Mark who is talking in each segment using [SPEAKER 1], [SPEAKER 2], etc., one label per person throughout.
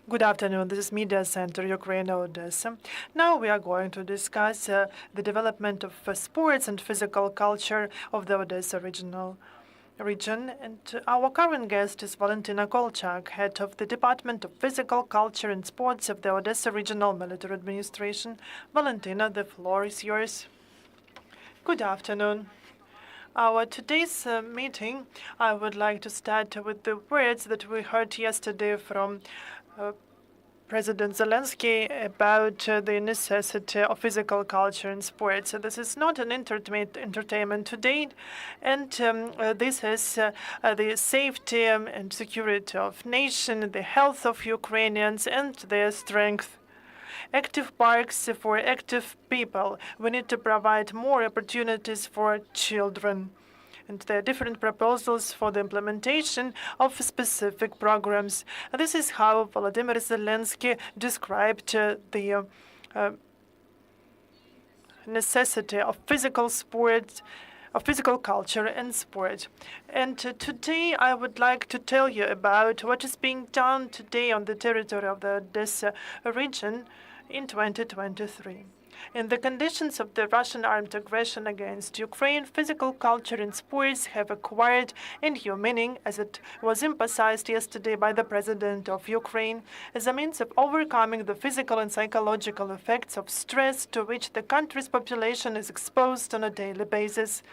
[SPEAKER 1] Good afternoon. This is Media Center Ukraine, Odesa. Now we are going to discuss the development of sports and physical culture of the Odesa region. And our current guest is Valentyna Kolchak, head of the Department of Physical Culture and Sports of the Odesa Regional Military Administration. Valentyna, the floor is yours. Good afternoon. Our today's meeting, I would like to start with the words that we heard yesterday from President Zelensky about the necessity of physical culture and sports. So this is not an entertainment today, and this is the safety and security of nation, the health of Ukrainians, and their strength. Active parks for active people. We need to provide more opportunities for children. And there are different proposals for the implementation of specific programs. This is how Volodymyr Zelensky described the necessity of physical sports, of physical culture and sport. And today I would like to tell you about what is being done today on the territory of the Odesa region in 2023. In the conditions of the Russian armed aggression against Ukraine, physical culture and sports have acquired a new meaning, as it was emphasized yesterday by the President of Ukraine, as a means of overcoming the physical and psychological effects of stress to which the country's population is exposed on a daily basis.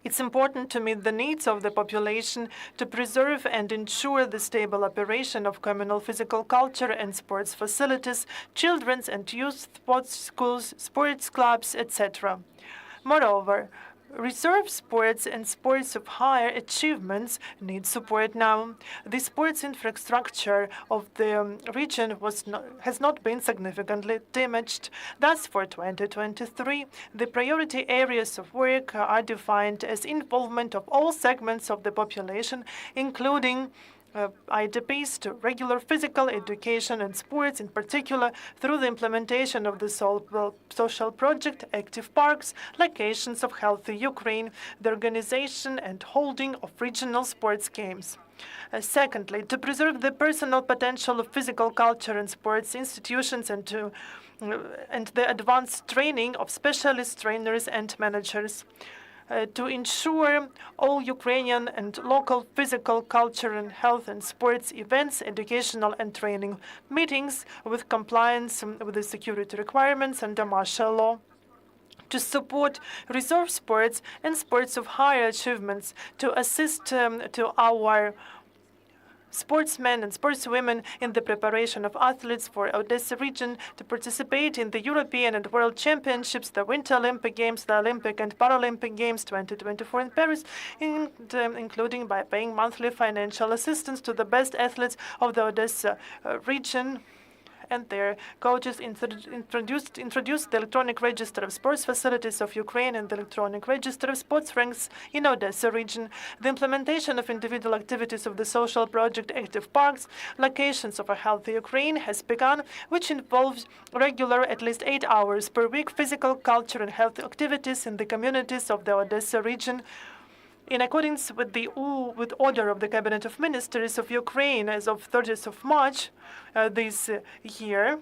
[SPEAKER 1] It's important to meet the needs of the population, to preserve and ensure the stable operation of communal physical culture and sports facilities, children's and youth sports schools, sports clubs, etc. Moreover, reserve sports and sports of higher achievements need support now. The sports infrastructure of the region has not been significantly damaged. Thus, for 2023, the priority areas of work are defined as involvement of all segments of the population, including IDPs, to regular physical education and sports, in particular through the implementation of the social project Active Parks, Locations of Healthy Ukraine, the organization and holding of regional sports games. Secondly, to preserve the personal potential of physical culture and sports institutions and the advanced training of specialist trainers and managers. To ensure all Ukrainian and local physical culture and health and sports events, educational and training meetings with compliance with the security requirements under martial law. To support reserve sports and sports of higher achievements, to assist to our sportsmen and sportswomen in the preparation of athletes for Odesa region to participate in the European and World Championships, the Winter Olympic Games, the Olympic and Paralympic Games 2024 in Paris, including by paying monthly financial assistance to the best athletes of the Odesa region. And their coaches introduced the electronic register of sports facilities of Ukraine and the electronic register of sports ranks in Odesa region. The implementation of individual activities of the social project Active Parks, Locations of a Healthy Ukraine, has begun, which involves regular, at least 8 hours per week, physical, culture and health activities in the communities of the Odesa region. In accordance with the order of the Cabinet of Ministers of Ukraine as of 30th of March this year,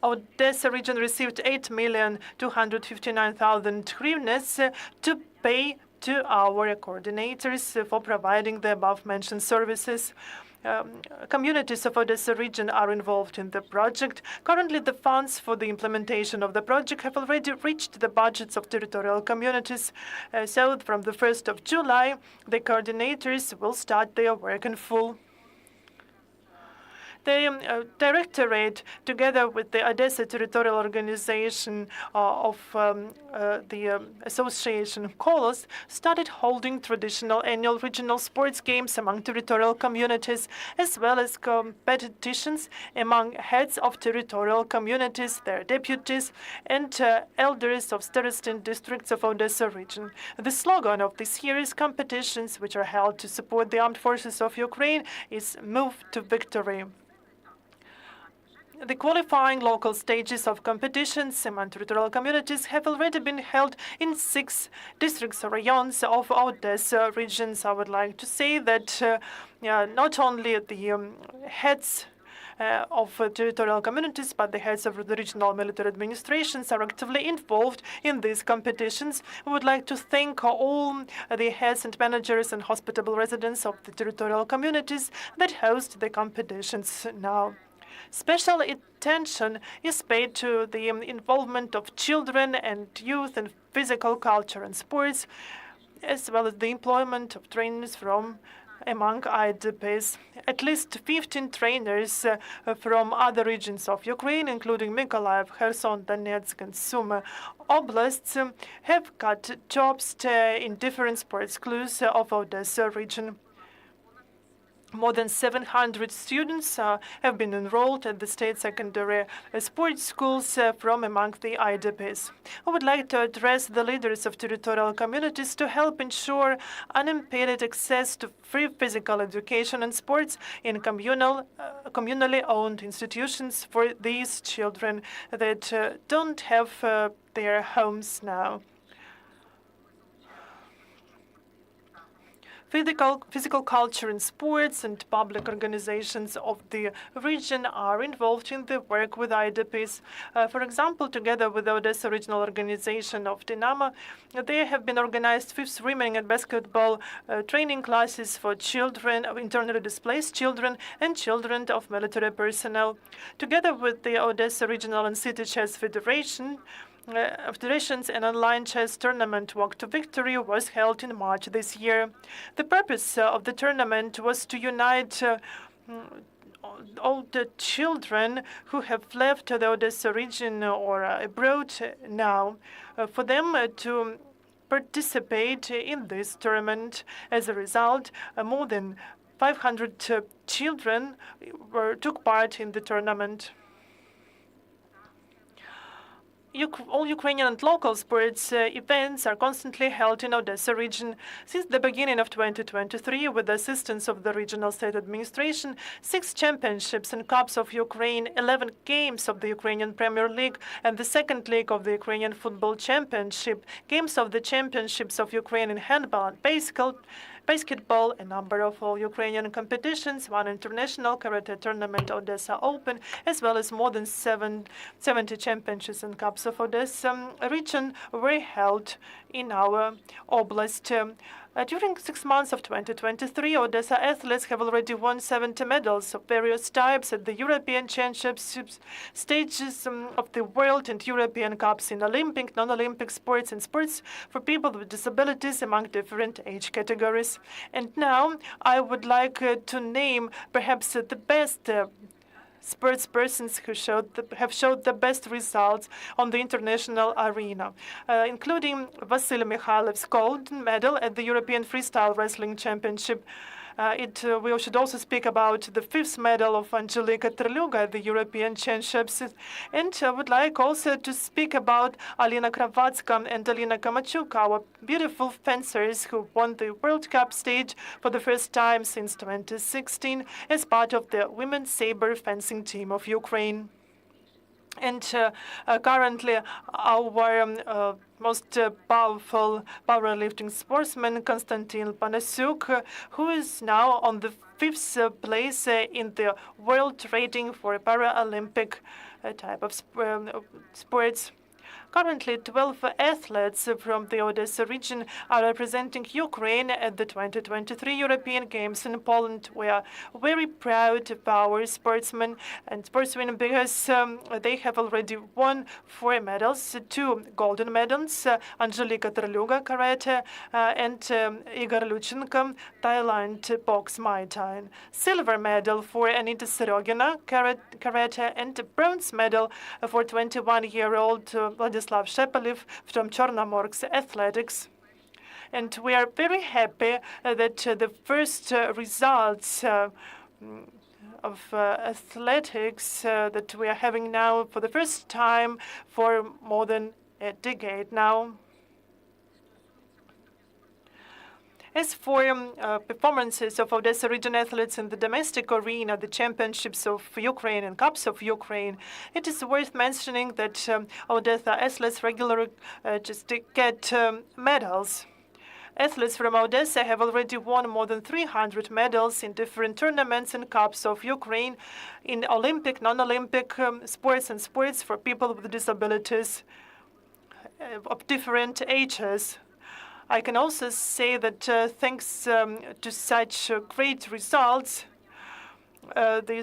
[SPEAKER 1] Odesa region received 8,259,000 hryvnias to pay to our coordinators for providing the above-mentioned services. Communities of Odesa region are involved in the project. Currently, the funds for the implementation of the project have already reached the budgets of territorial communities. So from the 1st of July, the coordinators will start their work in full. The Directorate, together with the Odesa Territorial Organization of the Association Kolos, started holding traditional annual regional sports games among territorial communities, as well as competitions among heads of territorial communities, their deputies, and elders of Starostin districts of Odesa region. The slogan of this year's competitions, which are held to support the armed forces of Ukraine, is "Move to Victory." The qualifying local stages of competitions among territorial communities have already been held in 6 districts or rayons of Odesa regions. I would like to say that not only the heads of territorial communities, but the heads of the regional military administrations are actively involved in these competitions. We would like to thank all the heads and managers and hospitable residents of the territorial communities that host the competitions now. Special attention is paid to the involvement of children and youth in physical culture and sports, as well as the employment of trainers from among IDPs. At least 15 trainers from other regions of Ukraine, including Mykolaiv, Kherson, Donetsk, and Sumy oblasts, have got jobs in different sports schools of Odesa region. More than 700 students have been enrolled at the state secondary sports schools from among the IDPs. I would like to address the leaders of territorial communities to help ensure unimpeded access to free physical education and sports in communally owned institutions for these children that don't have their homes now. Physical culture and sports and public organizations of the region are involved in the work with IDPs. For example, together with the Odesa Regional Organization of Dynamo, they have been organized 5 swimming and basketball training classes for children, internally displaced children, and children of military personnel. Together with the Odesa Regional and City Chess Federations, an online chess tournament Walk to Victory was held in March this year. The purpose of the tournament was to unite all the children who have left the Odesa region or abroad now, for them to participate in this tournament. As a result, more than 500 children took part in the tournament. All Ukrainian and local sports events are constantly held in Odesa region. Since the beginning of 2023, with the assistance of the regional state administration, 6 championships and cups of Ukraine, 11 games of the Ukrainian Premier League and the second league of the Ukrainian Football Championship, games of the championships of Ukraine in handball and basketball, a number of all Ukrainian competitions, 1 international karate tournament, Odesa Open, as well as more than 70 championships and cups of Odesa region were held in our oblast. During 6 months of 2023, Odesa athletes have already won 70 medals of various types at the European Championships, stages of the World and European Cups in Olympic, non-Olympic sports, and sports for people with disabilities among different age categories. And now I would like to name perhaps the best sports persons who have showed the best results on the international arena, including Vasily Mikhailov's gold medal at the European Freestyle Wrestling Championship. We should also speak about the 5th medal of Angelika Terluga at the European Championships. And I would like also to speak about Alina Kravatska and Alina Kamachuk, our beautiful fencers who won the World Cup stage for the first time since 2016 as part of the women's saber fencing team of Ukraine. And currently, our most powerful powerlifting sportsman, Konstantin Panasiuk, who is now on the 5th place in the world rating for Paralympic type of sports. Currently, 12 athletes from the Odesa region are representing Ukraine at the 2023 European Games in Poland. We are very proud of our sportsmen and sportswomen because they have already won 4 medals, 2 golden medals, Angelika Terluga, karate, and Igor Luchenko, Thailand, box Muay Thai. Silver medal for Anita Serogina, karate, and a bronze medal for 21-year-old Vladislav Shepelev from Chornomorsk Athletics. And we are very happy that the first results of athletics that we are having now for the first time for more than a decade now. As for performances of Odesa region athletes in the domestic arena, the championships of Ukraine and Cups of Ukraine, it is worth mentioning that Odesa athletes regularly just get medals. Athletes from Odesa have already won more than 300 medals in different tournaments and Cups of Ukraine in Olympic, non-Olympic sports and sports for people with disabilities of different ages. I can also say that thanks to such great results, the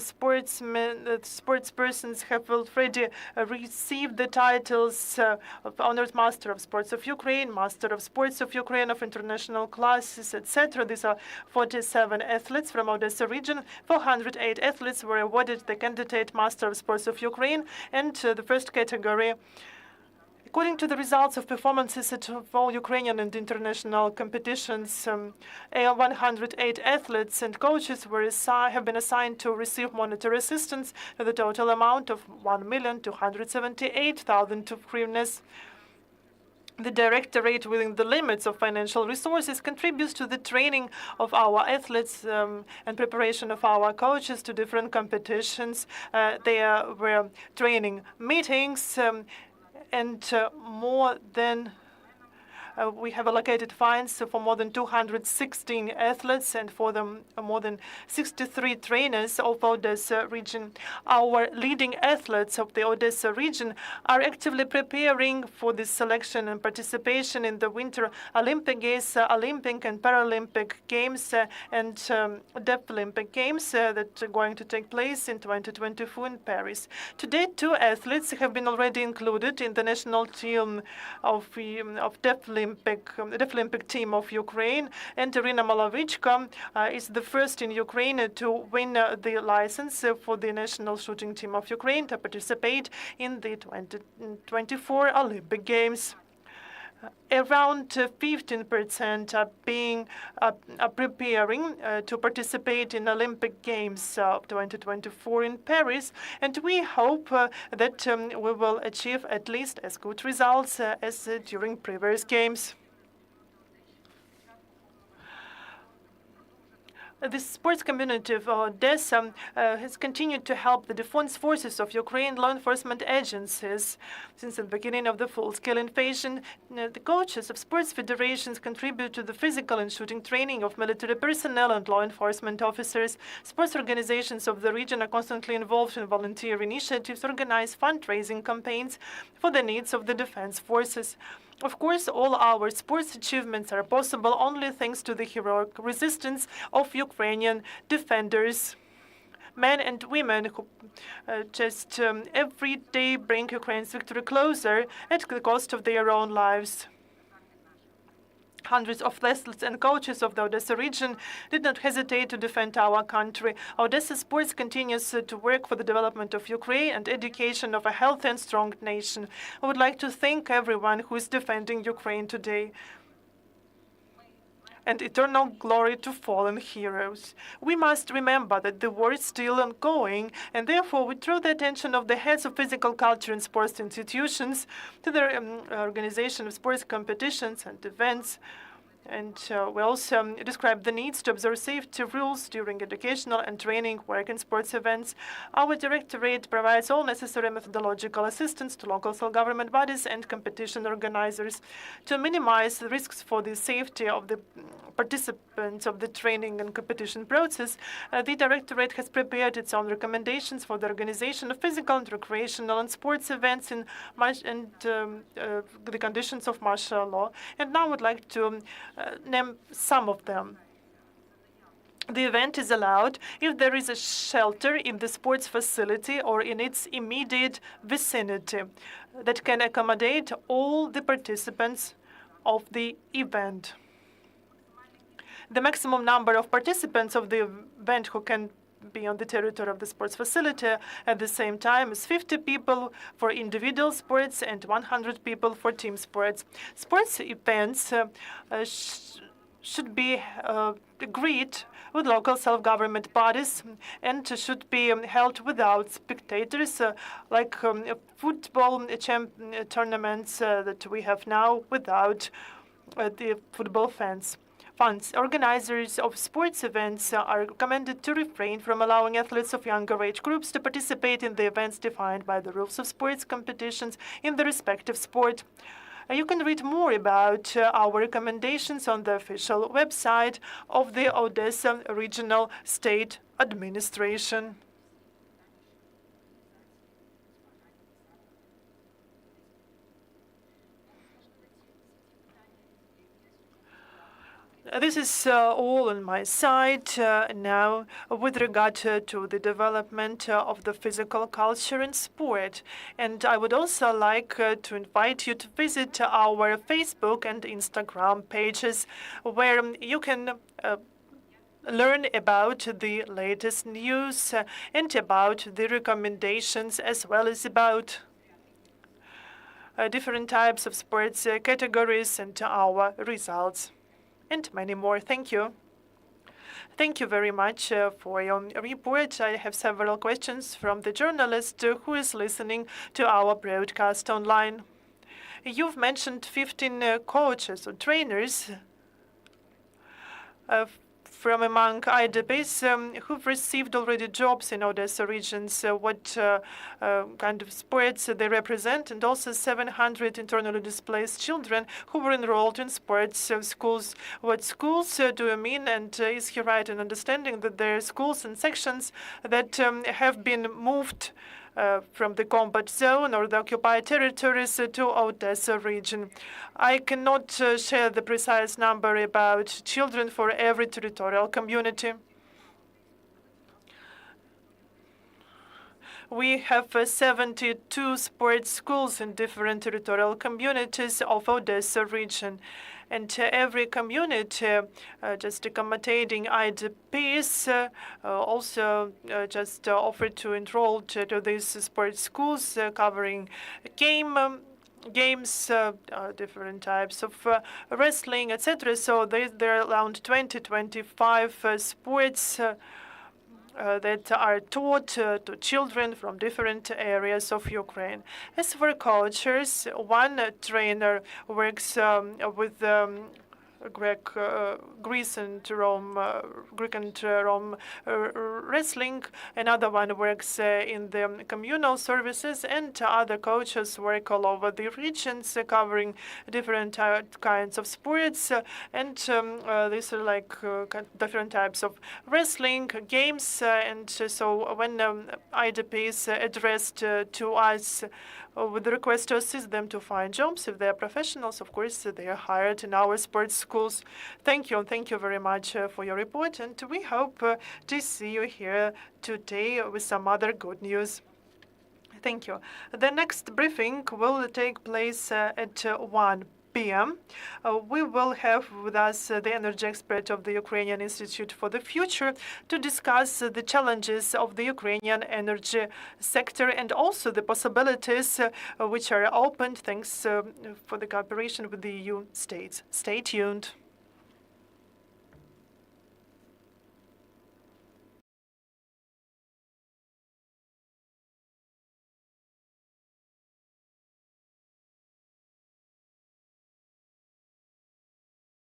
[SPEAKER 1] sportspersons have already received the titles of Honored Master of Sports of Ukraine, Master of Sports of Ukraine, of international classes, etc. These are 47 athletes from Odesa region. 408 athletes were awarded the candidate Master of Sports of Ukraine, and the first category. According to the results of performances at all Ukrainian and international competitions, 108 athletes and coaches have been assigned to receive monetary assistance to the total amount of 1,278,000 hryvnias. The directorate, within the limits of financial resources, contributes to the training of our athletes and preparation of our coaches to different competitions. There were training meetings, and we have allocated fines for more than 216 athletes and for them more than 63 trainers of Odesa region. Our leading athletes of the Odesa region are actively preparing for this selection and participation in the Winter Olympic Games, Olympic and Paralympic Games, and Deaflympic Games that are going to take place in 2024 in Paris. Today, 2 athletes have been already included in the national team of Deaflympic team of Ukraine, and Irina Malavichka is the first in Ukraine to win the license for the national shooting team of Ukraine to participate in the 2024 Olympic Games. Around 15% are preparing to participate in Olympic Games of 2024 in Paris, and we hope that we will achieve at least as good results as during previous games. The sports community of Odesa has continued to help the defense forces of Ukraine, law enforcement agencies. Since the beginning of the full-scale invasion, the coaches of sports federations contribute to the physical and shooting training of military personnel and law enforcement officers. Sports organizations of the region are constantly involved in volunteer initiatives, organize fundraising campaigns for the needs of the defense forces. Of course, all our sports achievements are possible only thanks to the heroic resistance of Ukrainian defenders, men and women who just every day bring Ukraine's victory closer at the cost of their own lives. Hundreds of athletes and coaches of the Odesa region did not hesitate to defend our country. Odesa Sports continues to work for the development of Ukraine and education of a healthy and strong nation. I would like to thank everyone who is defending Ukraine today. And eternal glory to fallen heroes. We must remember that the war is still ongoing, and therefore we draw the attention of the heads of physical culture and sports institutions to the organization of sports competitions and events. And we also describe the needs to observe safety rules during educational and training work and sports events. Our directorate provides all necessary methodological assistance to local self-government bodies and competition organizers to minimize the risks for the safety of the participants of the training and competition process. The directorate has prepared its own recommendations for the organization of physical and recreational and sports events in the conditions of martial law. And now I would like to name some of them. The event is allowed if there is a shelter in the sports facility or in its immediate vicinity that can accommodate all the participants of the event. The maximum number of participants of the event who can be on the territory of the sports facility at the same time is 50 people for individual sports and 100 people for team sports. Sports events should be agreed with local self-government bodies and should be held without spectators, like football tournaments that we have now without the football fans. funds. Organizers of sports events are recommended to refrain from allowing athletes of younger age groups to participate in the events defined by the rules of sports competitions in the respective sport. You can read more about our recommendations on the official website of the Odesa Regional State Administration. This is all on my side now with regard to the development of the physical culture and sport. And I would also like to invite you to visit our Facebook and Instagram pages where you can learn about the latest news and about the recommendations, as well as about different types of sports categories and our results, and many more. Thank you. Thank you very much for your report. I have several questions from the journalist who is listening to our broadcast online. You've mentioned 15 coaches or trainers from among IDPs who've received already jobs in Odesa regions, what kind of sports they represent, and also 700 internally displaced children who were enrolled in sports schools. What schools do you mean, and is he right in understanding that there are schools and sections that have been moved from the combat zone or the occupied territories to Odesa region? I cannot share the precise number about children for every territorial community. We have 72 sports schools in different territorial communities of Odesa region. And every community just accommodating IDPs also just offered to enroll to these sports schools covering games, different types of wrestling, etc. So there are around 25 sports that are taught to children from different areas of Ukraine. As for coaches, one trainer works with Greece and Rome, Greek and Rome wrestling. Another one works in the communal services, and other coaches work all over the regions, covering different kinds of sports. And these are like different types of wrestling games. And so when IDPs addressed to us with the request to assist them to find jobs, if they are professionals, of course, they are hired in our sports schools. Thank you, and thank you very much for your report, and we hope to see you here today with some other good news. Thank you. The next briefing will take place at 1 p.m. We will have with us the energy expert of the Ukrainian Institute for the Future to discuss the challenges of the Ukrainian energy sector and also the possibilities which are opened thanks for the cooperation with the EU states. Stay tuned.